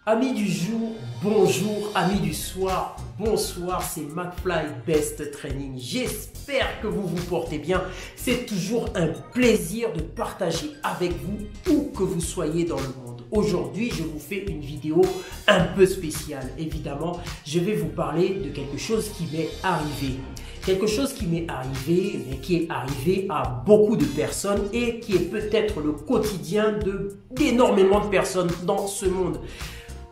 Amis du jour, bonjour, amis du soir, bonsoir, c'est McFly Best Training. J'espère que vous vous portez bien. C'est toujours un plaisir de partager avec vous où que vous soyez dans le monde. Aujourd'hui, je vous fais une vidéo un peu spéciale. Évidemment, je vais vous parler de quelque chose qui m'est arrivé. Quelque chose qui m'est arrivé, mais qui est arrivé à beaucoup de personnes et qui est peut-être le quotidien d'énormément de personnes dans ce monde.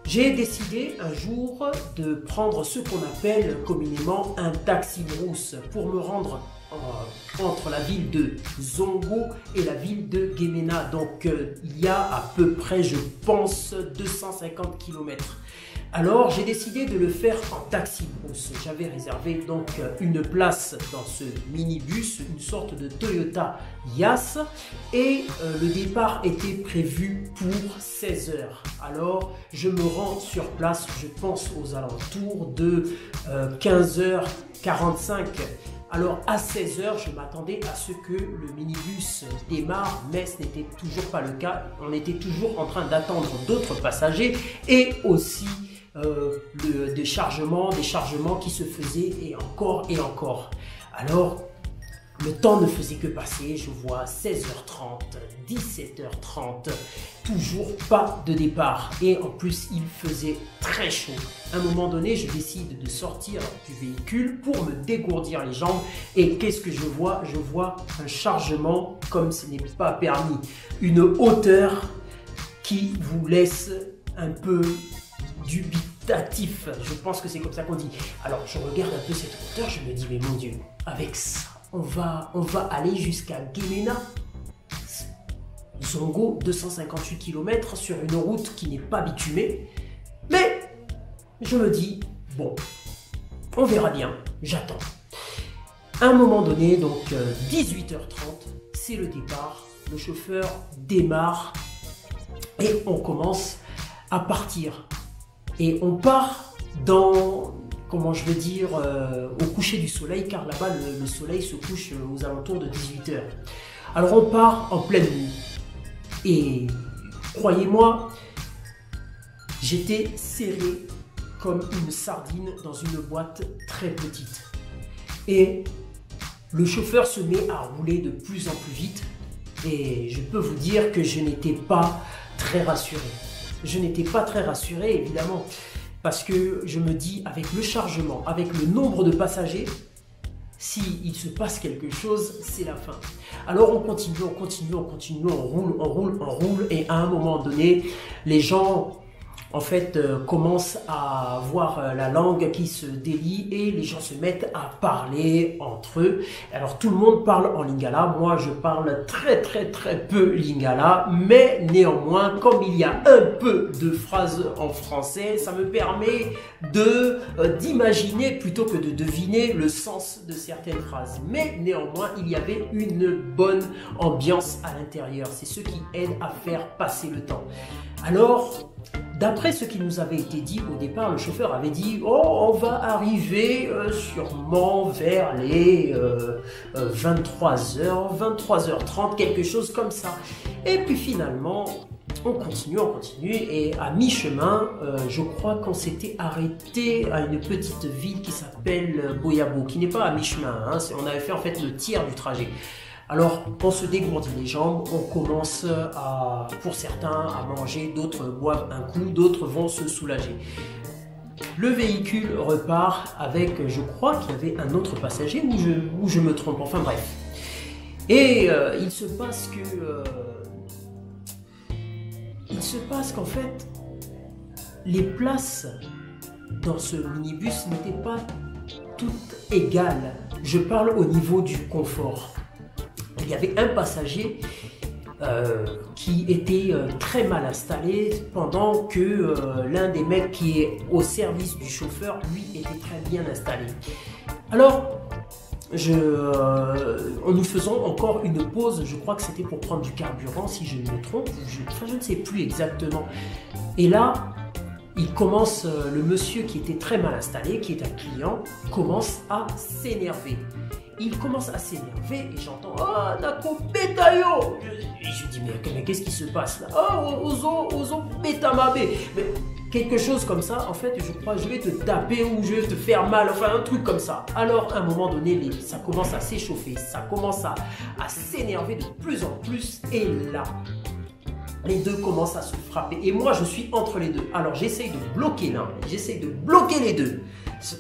J'ai décidé un jour de prendre ce qu'on appelle communément un taxi brousse pour me rendre entre la ville de Zongo et la ville de Guéména. Donc il y a à peu près, je pense, 250 km. Alors j'ai décidé de le faire en taxi brousse. J'avais réservé donc une place dans ce minibus, une sorte de Toyota Yaris, et le départ était prévu pour 16 heures. Alors je me rends sur place, je pense aux alentours de 15h45. Alors à 16 heures, je m'attendais à ce que le minibus démarre, mais ce n'était toujours pas le cas. On était toujours en train d'attendre d'autres passagers et aussi des chargements qui se faisaient et encore. Alors, le temps ne faisait que passer, je vois 16h30, 17h30, toujours pas de départ. Et en plus, il faisait très chaud. À un moment donné, je décide de sortir du véhicule pour me dégourdir les jambes. Et qu'est-ce que je vois? Je vois un chargement comme ce n'est pas permis. Une hauteur qui vous laisse un peu dubitatif. Je pense que c'est comme ça qu'on dit. Alors, je regarde un peu cette hauteur, je me dis, mais mon Dieu, avec ça, on va aller jusqu'à Guéména. Zongo, 258 km sur une route qui n'est pas bitumée. Mais je me dis, bon, on verra bien, j'attends. À un moment donné, donc 18h30, c'est le départ. Le chauffeur démarre et on commence à partir. Et on part dans, comment je veux dire, au coucher du soleil, car là-bas le soleil se couche aux alentours de 18h. Alors on part en pleine nuit. Et croyez-moi, j'étais serré comme une sardine dans une boîte très petite. Et le chauffeur se met à rouler de plus en plus vite. Et je peux vous dire que je n'étais pas très rassuré. Je n'étais pas très rassuré, évidemment, parce que je me dis, avec le chargement, avec le nombre de passagers, s'il se passe quelque chose, c'est la fin. Alors on continue, on roule, et à un moment donné, les gens, en fait, commencent à avoir la langue qui se délie et les gens se mettent à parler entre eux. Alors tout le monde parle en lingala, moi je parle très peu lingala, mais néanmoins, comme il y a un peu de phrases en français, ça me permet d'imaginer plutôt que de deviner le sens de certaines phrases. Mais néanmoins, il y avait une bonne ambiance à l'intérieur. C'est ce qui aide à faire passer le temps. Alors, d'après ce qui nous avait été dit au départ, le chauffeur avait dit « Oh, on va arriver sûrement vers les 23h, 23h30, quelque chose comme ça. » Et puis finalement, on continue, et à mi-chemin, je crois qu'on s'était arrêté à une petite ville qui s'appelle Boyabo, qui n'est pas à mi-chemin, hein, on avait fait en fait le tiers du trajet. Alors, on se dégourdit les jambes, on commence pour certains à manger, d'autres boivent un coup, d'autres vont se soulager. Le véhicule repart avec, je crois qu'il y avait un autre passager ou je me trompe, enfin bref. Et il se passe qu'en fait, les places dans ce minibus n'étaient pas toutes égales. Je parle au niveau du confort. Il y avait un passager qui était très mal installé pendant que l'un des mecs qui est au service du chauffeur, lui, était très bien installé. Alors, nous faisons encore une pause, je crois que c'était pour prendre du carburant, si je ne me trompe, je ne sais plus exactement. Et là, le monsieur qui était très mal installé, qui est un client, commence à s'énerver. Il commence à s'énerver et j'entends « Ah, Nako Betayo !» Et je dis « Mais qu'est-ce qui se passe là? Ah, Ozo Betamabe !» Mais quelque chose comme ça, en fait, je crois, je vais te taper ou je vais te faire mal, enfin un truc comme ça. Alors, à un moment donné, ça commence à s'échauffer, ça commence à s'énerver de plus en plus et là, les deux commencent à se frapper et moi je suis entre les deux. Alors j'essaye de bloquer l'un, j'essaye de bloquer les deux.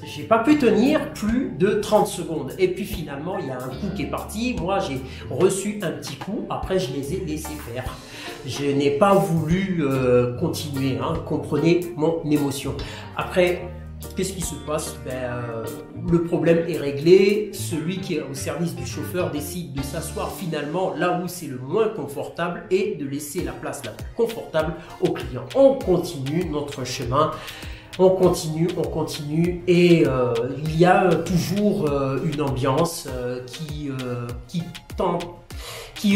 J'ai pas pu tenir plus de 30 secondes et puis finalement il y a un coup qui est parti. Moi j'ai reçu un petit coup, après je les ai laissés faire. Je n'ai pas voulu continuer, hein, comprenez mon émotion. Après, qu'est-ce qui se passe? Le problème est réglé. Celui qui est au service du chauffeur décide de s'asseoir finalement là où c'est le moins confortable et de laisser la place la plus confortable au client. On continue notre chemin. On continue et il y a toujours une ambiance qui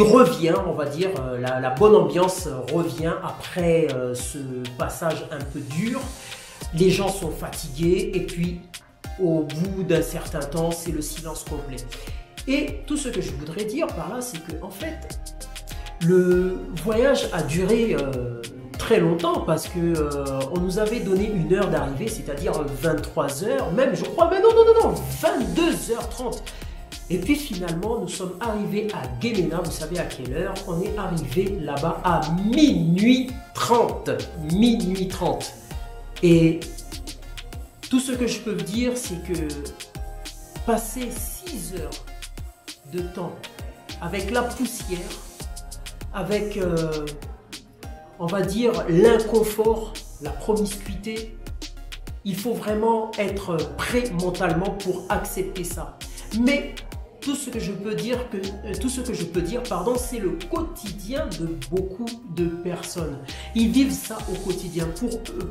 revient, on va dire, la bonne ambiance revient après ce passage un peu dur. Les gens sont fatigués et puis au bout d'un certain temps, c'est le silence complet. Et tout ce que je voudrais dire par là, c'est que en fait, le voyage a duré très longtemps parce que on nous avait donné une heure d'arrivée, c'est-à-dire 23 heures, même je crois, mais non, 22h30. Et puis finalement, nous sommes arrivés à Guémena, vous savez à quelle heure? On est arrivé là-bas à minuit 30. Et tout ce que je peux vous dire, c'est que passer 6 heures de temps avec la poussière, avec, on va dire, l'inconfort, la promiscuité, il faut vraiment être prêt mentalement pour accepter ça. Mais tout ce que je peux dire, c'est le quotidien de beaucoup de personnes. Ils vivent ça au quotidien.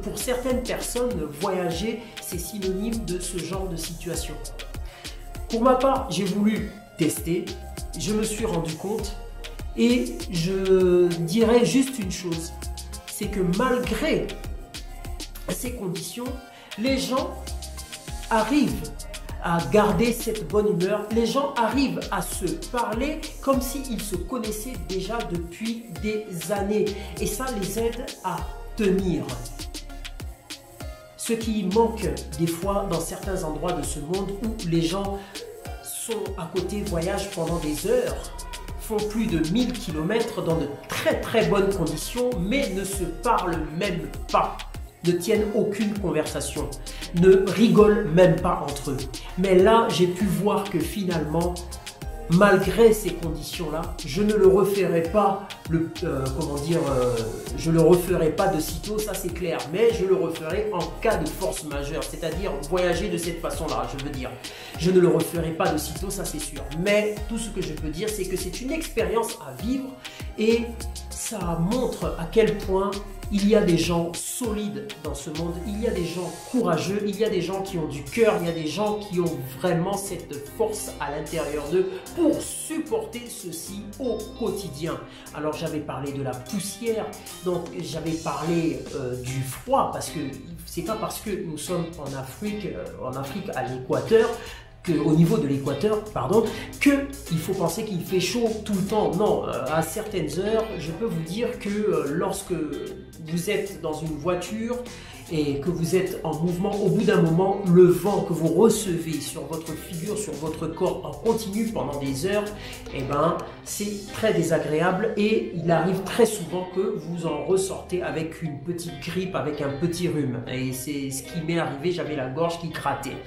Pour certaines personnes, voyager, c'est synonyme de ce genre de situation. Pour ma part, j'ai voulu tester, je me suis rendu compte et je dirais juste une chose, c'est que malgré ces conditions, les gens arrivent à garder cette bonne humeur, les gens arrivent à se parler comme s'ils se connaissaient déjà depuis des années et ça les aide à tenir. Ce qui manque des fois dans certains endroits de ce monde où les gens sont à côté, voyagent pendant des heures, font plus de 1000 km dans de très bonnes conditions mais ne se parlent même pas, ne tiennent aucune conversation, ne rigolent même pas entre eux. Mais là, j'ai pu voir que finalement, malgré ces conditions-là, je ne le referai pas, je le referai pas de sitôt, ça c'est clair, mais je le referai en cas de force majeure, c'est-à-dire voyager de cette façon-là, je veux dire. Je ne le referai pas de sitôt, ça c'est sûr. Mais tout ce que je peux dire, c'est que c'est une expérience à vivre et ça montre à quel point il y a des gens solides dans ce monde, il y a des gens courageux, il y a des gens qui ont du cœur, il y a des gens qui ont vraiment cette force à l'intérieur d'eux pour supporter ceci au quotidien. Alors j'avais parlé de la poussière, donc j'avais parlé du froid, parce que c'est pas parce que nous sommes en Afrique à l'équateur, au niveau de l'équateur, pardon, qu'il faut penser qu'il fait chaud tout le temps. Non, à certaines heures, je peux vous dire que lorsque vous êtes dans une voiture et que vous êtes en mouvement, au bout d'un moment, le vent que vous recevez sur votre figure, sur votre corps en continu pendant des heures, eh ben, c'est très désagréable et il arrive très souvent que vous en ressortez avec une petite grippe, avec un petit rhume. Et c'est ce qui m'est arrivé, j'avais la gorge qui grattait.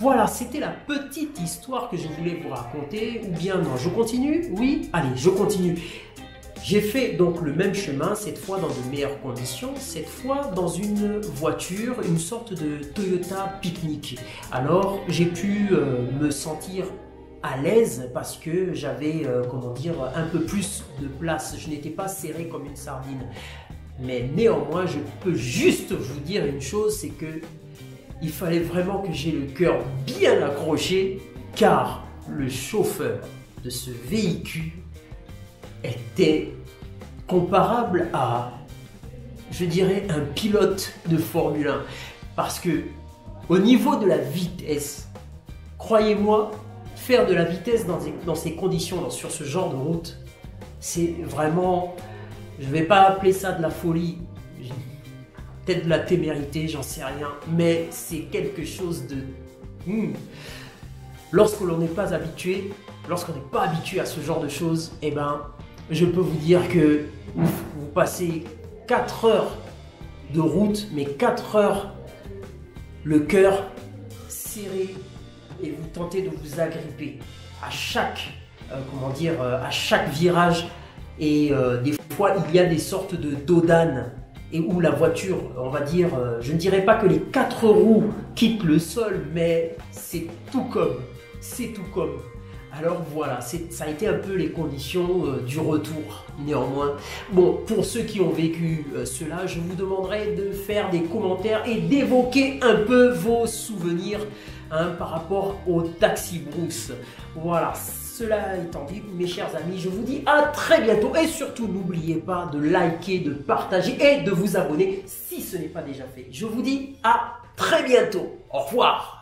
Voilà, c'était la petite histoire que je voulais vous raconter. Ou bien non, je continue? Oui? Allez, je continue. J'ai fait donc le même chemin, cette fois dans de meilleures conditions, cette fois dans une voiture, une sorte de Toyota Picnic. Alors, j'ai pu me sentir à l'aise parce que j'avais, un peu plus de place. Je n'étais pas serré comme une sardine. Mais néanmoins, je peux juste vous dire une chose, c'est que il fallait vraiment que j'ai le cœur bien accroché car le chauffeur de ce véhicule était comparable à je dirais, un pilote de Formule 1. Parce que au niveau de la vitesse, croyez-moi, faire de la vitesse dans ces conditions, sur ce genre de route, c'est vraiment, je ne vais pas appeler ça de la folie, peut-être de la témérité, j'en sais rien, mais c'est quelque chose de... Lorsque l'on n'est pas habitué, lorsqu'on n'est pas habitué à ce genre de choses, eh ben, je peux vous dire que vous passez 4 heures de route, mais 4 heures, le cœur serré, et vous tentez de vous agripper à chaque, à chaque virage. Et des fois, il y a des sortes de dodanes et où la voiture, on va dire, je ne dirais pas que les 4 roues quittent le sol, mais c'est tout comme. Alors voilà, ça a été un peu les conditions du retour, néanmoins. Bon, pour ceux qui ont vécu cela, je vous demanderai de faire des commentaires et d'évoquer un peu vos souvenirs par rapport au Taxi Brousse. Voilà, cela étant dit, mes chers amis, je vous dis à très bientôt. Et surtout, n'oubliez pas de liker, de partager et de vous abonner si ce n'est pas déjà fait. Je vous dis à très bientôt. Au revoir.